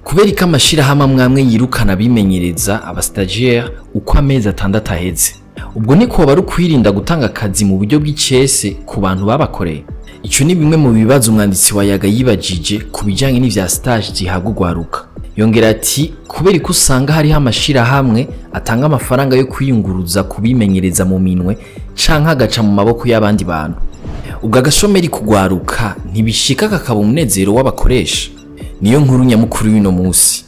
Kubera ko amashirahamwe amwe yirukana bimenyereza aba stagiaires uko amezi atandatu aheze. Ubwo niko bari kwirinda gutanga akazi mu buryo bw'icese ku bantu babakoreye. Ico ni bimwe mu bibazo umwanditsi wa Yaga yibajije ku bijanye n'ivya stage zihabwa urwaruka. Yongera ati kubera ko usanga hariho amashirahamwe atanga amafaranga yo kwiyunguruza kubimenyereza mu minwe canke agaca mu maboko y'abandi bantu. Ubwo Agashomeri kurwaruka ntibishika kakaba umunezero w'abakoresha. Niyo nkuru nyamukuru y'uno Musi.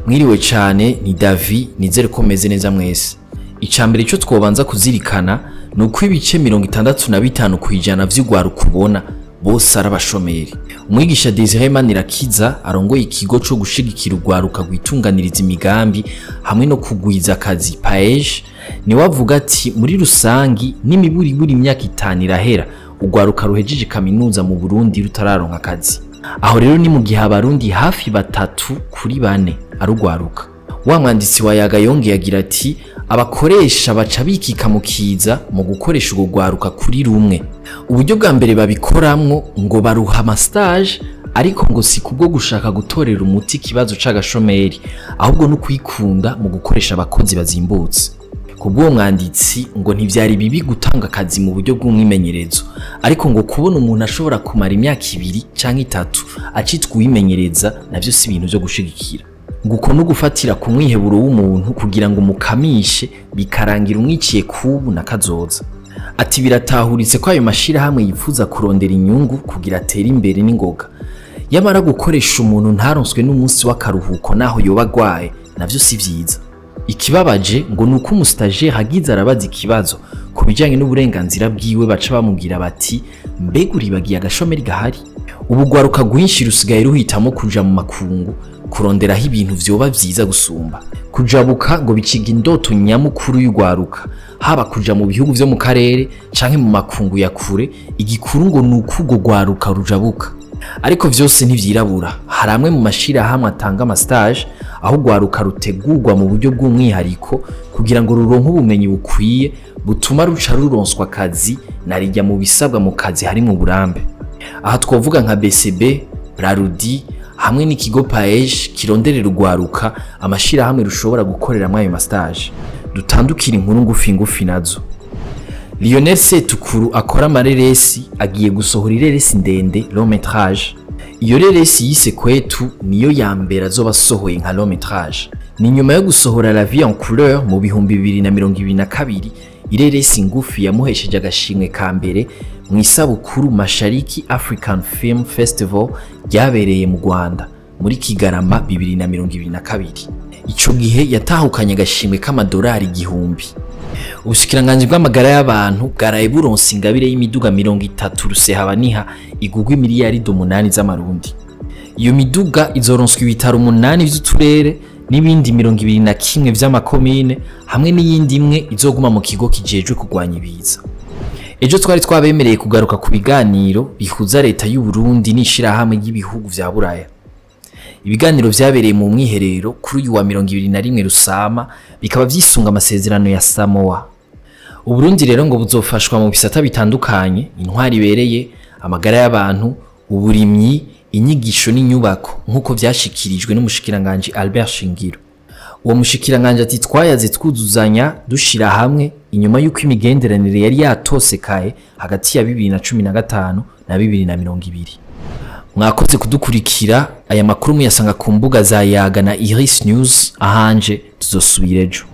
Mwiriwe cyane ni Davi, nizere ko meze neza mwese. Icambere cyo twobanza kuzirikana nuko ibice 65% kwijana vy'urwaruka ubona bose arabashomeri. Umwigisha Desire Manirakiza arongoye ikigo cyo gushigikira urwaruka gwitunganiriza imigambi hamwe no kugwiza akazi paege, ni wavuga ati muri rusangi n'imiburi buri imyaka 5 irahera urwaruka ruhejeje kaminuza mu Burundi rutararonka akazi. Aho rero ni mu gihe abarundi hafi 3 kuri 4 arugwaruka. Wa mwanditsi wa Yaga yongeye agira ati abakoresha baca bikika mukiza mu gukoresha urwo rwaruka kuri rumwe. Uburyo bwa mbere babikoramwo ngo baruha ama stage, ariko ngo si kubwo gushaka gutorera umuti kibazo c'agashomeri, ahubwo no kwikunda mu gukoresha abakozi bazimbutse. Kubwo mwanditsi ngo ntivyari bibi gutanga akazi mu buryo bw'umwimenyerezo, ariko ngo kubona umuntu ashobora kumara imyaka 2 canke 3 acitwa uwimenyereza navyo si ibintu byo gushigikira. Nguko no gufatira ku mwiheburo w'umuntu kugira ngo mukamishe bikarangira umwiciye kubu na kazoza. Ati biratahuritse ko ayo mashirahamwe yifuza kurondera inyungu kugira atera imbere n'ingoga. Yamara gukoresha umuntu ntaronswe n'umunsi w'akaruhuko naho yoba gwaye navyo si vyiza. Ikibabaje ngo nuko umustagiaire hagize arabaza ikibazo ku bijanye n'uburenganzira bwiwe baca bamubwira bati mbega uribagiye Agashomeri gahari. Ubu rwaruka rwinshi rusigaye ruhitamo kuja mu makungu kuronderaho ibintu vyoba vyiza gusumba. Kujabuka ngo biciga indoto nyamukuru y'urwaruka, haba kuja mu bihugu vyo mu karere canke mu makungu ya kure. Igikuru ngo nuko urwo rwaruka rujabuka. Ariko vyose ntivyirabura. Hari amwe mu mashirahamwe atanga ama stage aho urwaruka rutegurwa mu buryo bw'umwihariko kugira ngo ruronke ubumenyi bukwiye butuma ruca ruronswa akazi narijya mu bisabwa mu kazi harimo uburambe. Aha twovuga nka BCB, Rarudi hamwe n'ikigo paege kironderera urwaruka amashirahamwe rushobora gukorera mwayo ma stage. Dutandukira inkuru ngufi nazo. Lionel Setukuru akora amareresi agiye gusohora ireresi ndende long métrage. Iyo reresi yise Kwetu niyo ya mbere azoba asohoye nka long métrage. Ni nyuma yo gusohora la vie en couleur mu 2022, ireresi ngufi yamuhesheje agashimwe ka mbere mu isabukuru Mashariki African Film Festival ryabereye mu Rwanda muri Kigarama 2022. Ico gihe yatahukanye agashimwe k'amadolari 1000. Ubushikiranganje bw'amagara y'abantu bwaraye buronse ingabire y'imiduga 30 rusehabaniha igugwa miliyaridi 8 z'amarundi. Iyo miduga izoronswa ibitaro 8 vy'uturere n'ibindi 21 vy'amakomine hamwe n'iyindi imwe izoguma mu kigo kijejwe kurwanya ibiza. Ejo twari twabemereye kugaruka ku biganiro bihuza leta y'u Burundi n'ishirahamwe ry'ibihugu vya Buraya. Ibiganiro vyabereye mu mwiherero kuri uyu wa 21 Rusama, bikaba vyisunga amasezerano ya Samoa. Uburundi rero ngo buzofashwa mu bisata bitandukanye: intwari ibereye, amagara y'abantu, uburimyi, inyigisho n'inyubako, nkuko vyashikirijwe n'umushikiranganje Albert Shingiro. Uwo mushikiranganje ati twayaze twuzuzanya dushira hamwe inyuma y'uko imigenderanire yari yatosekaye hagati ya 2015 na 2020. Mwakoze kudukurikira. Aya makuru muyasanga ku mbuga za Yaga na Iris News. Ahanje tuzosubira ejo.